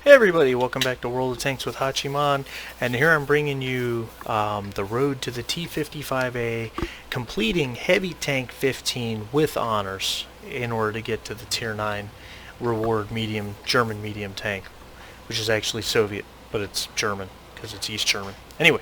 Hey everybody, welcome back to World of Tanks with Hachiman, and here I'm bringing you the road to the T-55A, completing Heavy Tank 15 with honors in order to get to the Tier 9 reward German medium tank, which is actually Soviet, but it's German because it's East German. Anyway,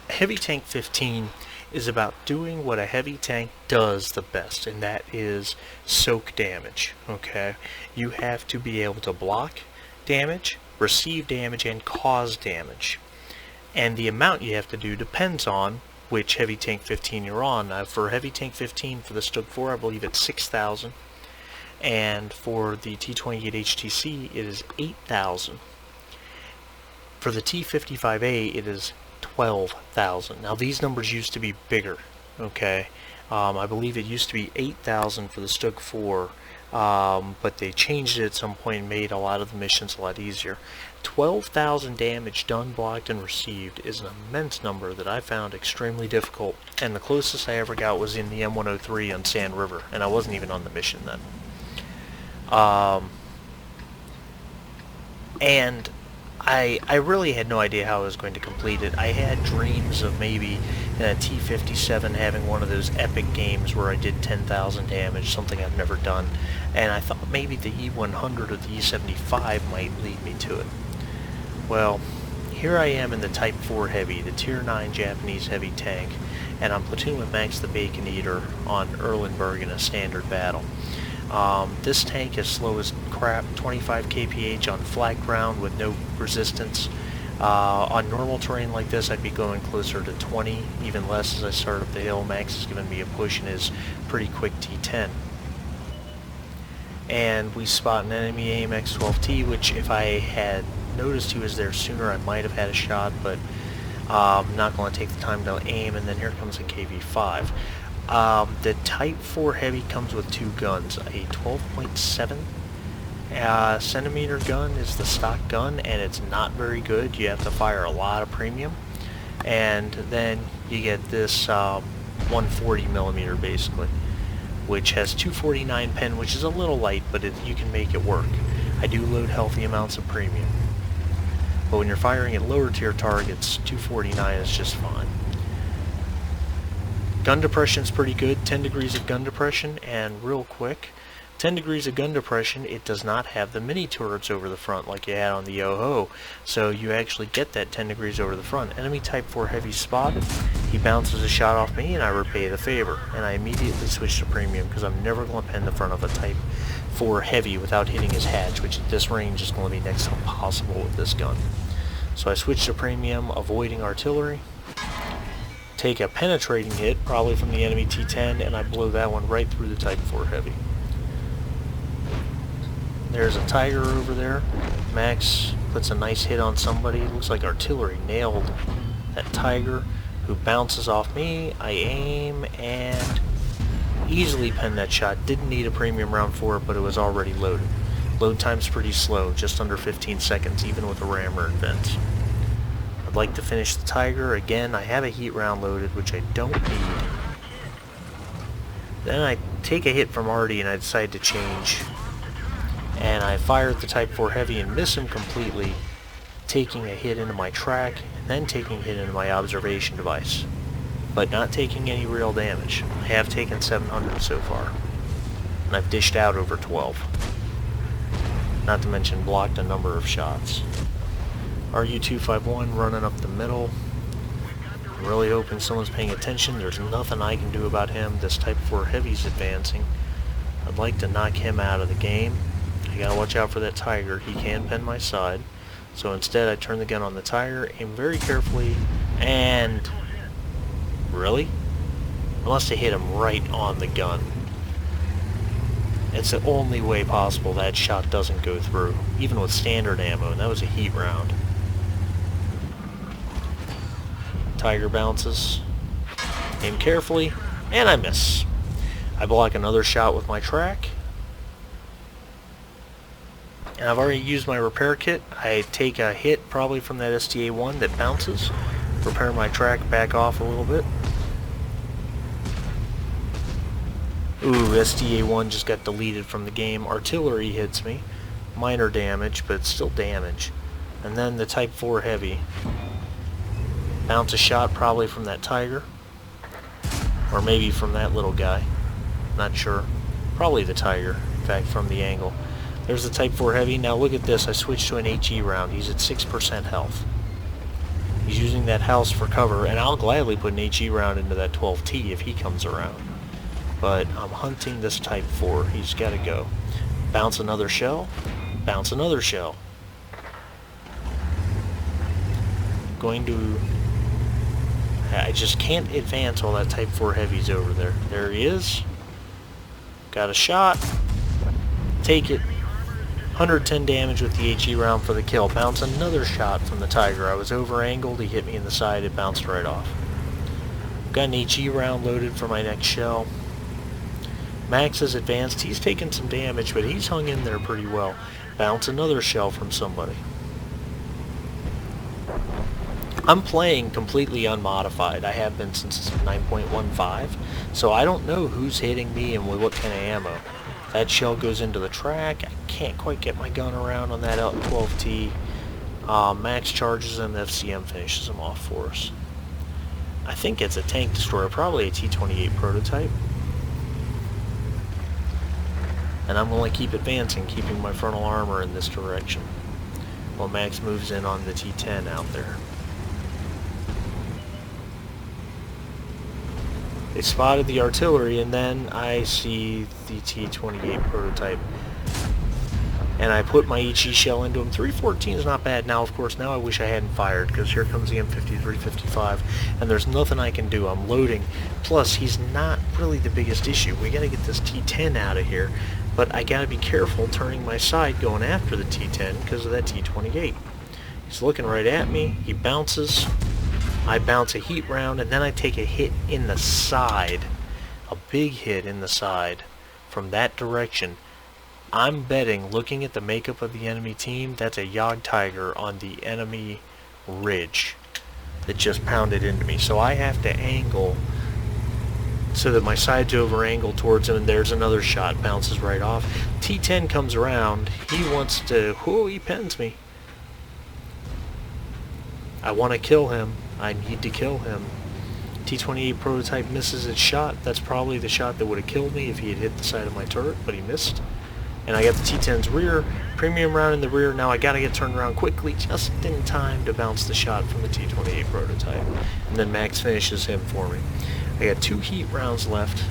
Heavy Tank 15 is about doing what a heavy tank does the best, and that is soak damage. Okay, you have to be able to block damage, receive damage, and cause damage, and the amount you have to do depends on which Heavy Tank 15 you're on. For Heavy Tank 15 for the Stug 4, I believe it's 6,000, and for the T-28 HTC it is 8,000. For the T-55A it is 12,000. Now these numbers used to be bigger, okay? I believe it used to be 8,000 for the Stug 4, but they changed it at some point and made a lot of the missions a lot easier. 12,000 damage done, blocked, and received is an immense number that I found extremely difficult, and the closest I ever got was in the M103 on Sand River, and I wasn't even on the mission then. And I really had no idea how I was going to complete it. I had dreams of maybe in a T-57 having one of those epic games where I did 10,000 damage, something I've never done, and I thought maybe the E100 or the E75 might lead me to it. Well, here I am in the Type 4 Heavy, the Tier 9 Japanese heavy tank, and I'm platoon with Max the Bacon Eater on Erlenberg in a standard battle. This tank is slow as crap, 25 kph on flat ground with no resistance. On normal terrain like this I'd be going closer to 20, even less as I start up the hill. Max has given me a push in his pretty quick T10. And we spot an enemy AIM X-12T, which if I had noticed he was there sooner I might have had a shot, but I'm not going to take the time to aim, and then here comes a KV-5. The Type 4 Heavy comes with two guns. A 12.7 centimeter gun is the stock gun, and it's not very good. You have to fire a lot of premium. And then you get this 140 millimeter basically, which has 249 pen, which is a little light, but you can make it work. I do load healthy amounts of premium, but when you're firing at lower tier targets, 249 is just fine. Gun depression is pretty good, 10 degrees of gun depression, and real quick, 10 degrees of gun depression, it does not have the mini turrets over the front like you had on the Yoho, so you actually get that 10 degrees over the front. Enemy Type 4 Heavy spotted, he bounces a shot off me and I repay the favor, and I immediately switch to premium because I'm never going to pen the front of a Type 4 Heavy without hitting his hatch, which at this range is going to be next to impossible with this gun. So I switch to premium, avoiding artillery. Take a penetrating hit, probably from the enemy T-10, and I blow that one right through the Type 4 Heavy. There's a Tiger over there. Max puts a nice hit on somebody. Looks like artillery nailed that Tiger, who bounces off me. I aim and easily pen that shot. Didn't need a premium round for it, but it was already loaded. Load time's pretty slow, just under 15 seconds, even with a rammer and vents. I'd like to finish the Tiger. Again, I have a heat round loaded, which I don't need. Then I take a hit from Artie and I decide to change. And I fire at the Type 4 Heavy and miss him completely, taking a hit into my track, and then taking a hit into my observation device. But not taking any real damage. I have taken 700 so far. And I've dished out over 12. Not to mention blocked a number of shots. RU-251 running up the middle. I'm really hoping someone's paying attention. There's nothing I can do about him. This Type 4 Heavy's advancing. I'd like to knock him out of the game. I gotta watch out for that Tiger. He can pen my side. So instead I turn the gun on the Tiger, aim very carefully, and... Really? I must have hit him right on the gun. It's the only way possible that shot doesn't go through, even with standard ammo, and that was a heat round. Tiger bounces, aim carefully, and I miss. I block another shot with my track, and I've already used my repair kit. I take a hit probably from that STA-1 that bounces, repair my track, back off a little bit. Ooh, STA-1 just got deleted from the game. Artillery hits me. minor damage, but it's still damage. And then the Type 4 heavy. Bounce a shot probably from that Tiger. Or maybe from that little guy. Not sure. Probably the Tiger, in fact, from the angle. There's the Type 4 heavy. Now look at this. I switched to an HE round. He's at 6% health. He's using that house for cover, and I'll gladly put an HE round into that 12T if he comes around. But I'm hunting this Type 4. He's got to go. Bounce another shell. Bounce another shell. Going to... I just can't advance while that Type 4 heavy's over there. There he is. Got a shot. Take it. 110 damage with the HE round for the kill. Bounce another shot from the Tiger. I was over-angled. He hit me in the side. It bounced right off. Got an HE round loaded for my next shell. Max has advanced. He's taken some damage, but he's hung in there pretty well. Bounce another shell from somebody. I'm playing completely unmodified. I have been since 9.15, so I don't know who's hitting me and with what kind of ammo. That shell goes into the track. I can't quite get my gun around on that L12T. Max charges him, FCM finishes him off for us. I think it's a tank destroyer, probably a T-28 prototype. And I'm going to keep advancing, keeping my frontal armor in this direction, while Max moves in on the T-10 out there. They spotted the artillery, and then I see the T-28 prototype. And I put my HE shell into him. 314 is not bad. Now, of course, now I wish I hadn't fired, because here comes the M53-55, and there's nothing I can do. I'm loading. Plus, he's not really the biggest issue. We gotta get this T-10 out of here, but I gotta be careful turning my side going after the T-10 because of that T-28. He's looking right at me. He bounces. I bounce a heat round, and then I take a hit in the side. A big hit in the side from that direction. I'm betting, looking at the makeup of the enemy team, that's a Yog Tiger on the enemy ridge that just pounded into me. So I have to angle so that my side's over angled towards him, and there's another shot. Bounces right off. T-10 comes around. He wants to... Whoa, he pens me. I want to kill him. I need to kill him. T-28 prototype misses its shot. That's probably the shot that would have killed me if he had hit the side of my turret, but he missed. And I got the T-10's rear, premium round in the rear. Now I gotta get turned around quickly, just in time to bounce the shot from the T-28 prototype. And then Max finishes him for me. I got 2 heat rounds left.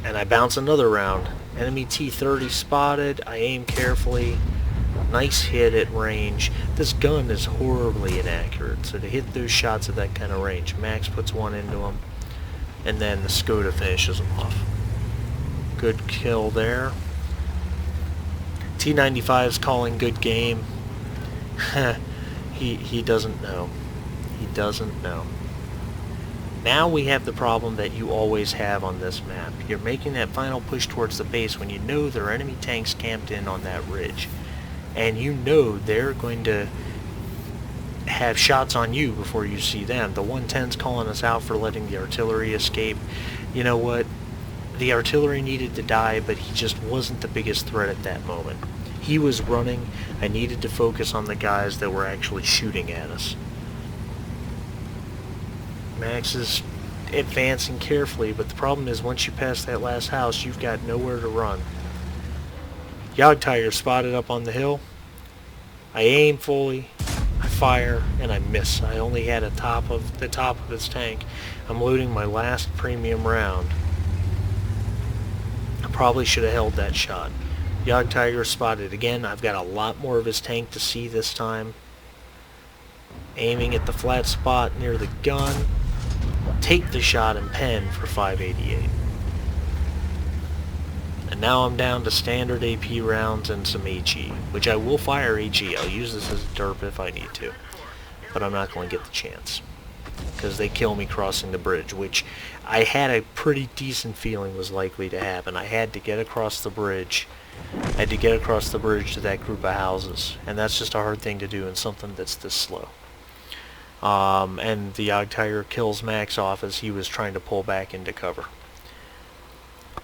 And I bounce another round. Enemy T-30 spotted. I aim carefully. Nice hit at range. This gun is horribly inaccurate, so to hit those shots at that kind of range, Max puts one into him, and then the Skoda finishes him off. Good kill there. T-95 is calling good game. he doesn't know. He doesn't know. Now we have the problem that you always have on this map. You're making that final push towards the base when you know there are enemy tanks camped in on that ridge. And you know they're going to have shots on you before you see them. The 110's calling us out for letting the artillery escape. You know what? The artillery needed to die, but he just wasn't the biggest threat at that moment. He was running. I needed to focus on the guys that were actually shooting at us. Max is advancing carefully, but the problem is once you pass that last house, you've got nowhere to run. Yog Tiger spotted up on the hill. I aim fully, I fire, and I miss. I only had the top of his tank. I'm loading my last premium round. I probably should have held that shot. Yog Tiger spotted again. I've got a lot more of his tank to see this time. Aiming at the flat spot near the gun. Take the shot and pen for 588. And now I'm down to standard AP rounds and some HE, which I will fire HE. I'll use this as a derp if I need to, but I'm not going to get the chance because they kill me crossing the bridge, which I had a pretty decent feeling was likely to happen. I had to get across the bridge. I had to get across the bridge to that group of houses, and that's just a hard thing to do in something that's this slow. And the Yog Tiger kills Max off as he was trying to pull back into cover.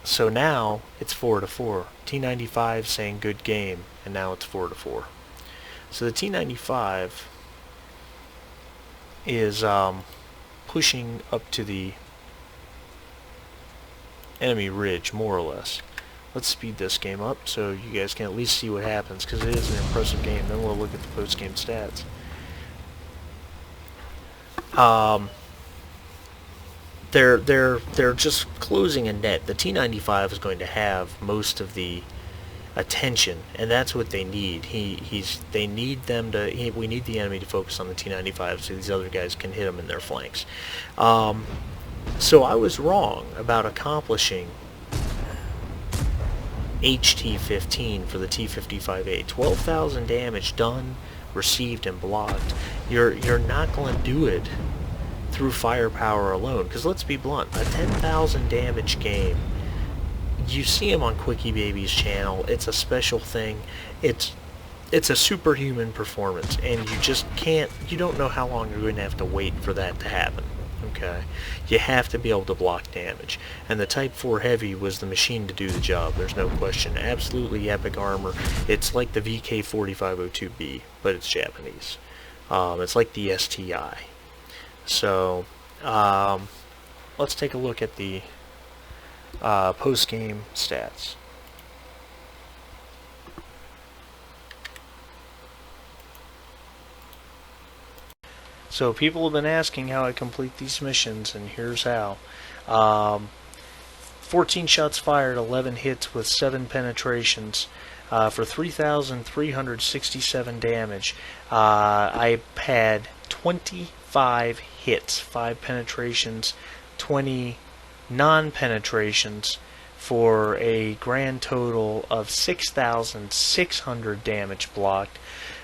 So now it's 4-4. T95 saying good game, and now it's 4-4. So the T95 is pushing up to the enemy ridge, more or less. Let's speed this game up so you guys can at least see what happens, because it is an impressive game. Then we'll look at the post-game stats. They're just closing a net. The T95 is going to have most of the attention, and that's what they need. They need them to. We need the enemy to focus on the T95 so these other guys can hit them in their flanks. So I was wrong about accomplishing HT-15 for the T-55A. 12,000 damage done, received, and blocked. You're not going to do it through firepower alone, because let's be blunt, a 10,000 damage game, you see him on Quickie Baby's channel, it's a special thing, it's a superhuman performance, and you just can't, you don't know how long you're going to have to wait for that to happen, okay? You have to be able to block damage, and the Type 4 Heavy was the machine to do the job, there's no question. Absolutely epic armor. It's like the VK4502B, but it's Japanese. It's like the STI. So, let's take a look at the post-game stats. So people have been asking how I complete these missions, and here's how. 14 shots fired, 11 hits with 7 penetrations. For 3,367 damage. I had 25 hits, 5 penetrations, 20 non-penetrations, for a grand total of 6,600 damage blocked.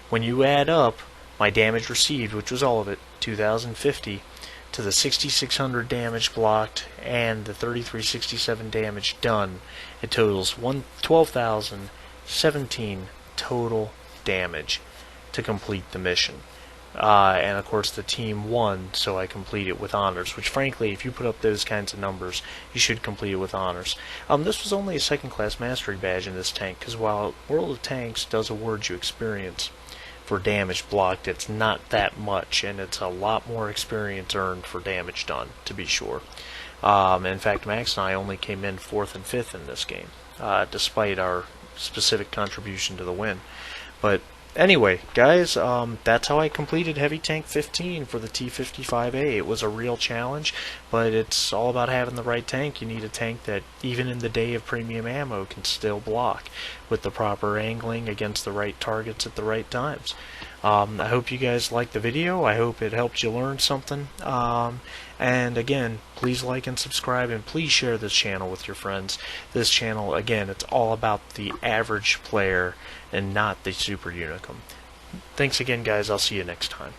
When you add up my damage received, which was all of it, 2,050, to the 6,600 damage blocked and the 3,367 damage done, it totals 12,017 total damage to complete the mission. And of course the team won, so I complete it with honors, which frankly, if you put up those kinds of numbers, you should complete it with honors. This was only a second class mastery badge in this tank, because while World of Tanks does award you experience for damage blocked, it's not that much, and it's a lot more experience earned for damage done, to be sure. In fact, Max and I only came in 4th and 5th in this game, despite our specific contribution to the win. But anyway, guys, that's how I completed Heavy Tank 15 for the T-55A. It was a real challenge, but it's all about having the right tank. You need a tank that, even in the day of premium ammo, can still block with the proper angling against the right targets at the right times. I hope you guys liked the video. I hope it helped you learn something. And again, please like and subscribe, and please share this channel with your friends. This channel, again, it's all about the average player and not the super unicum. Thanks again, guys. I'll see you next time.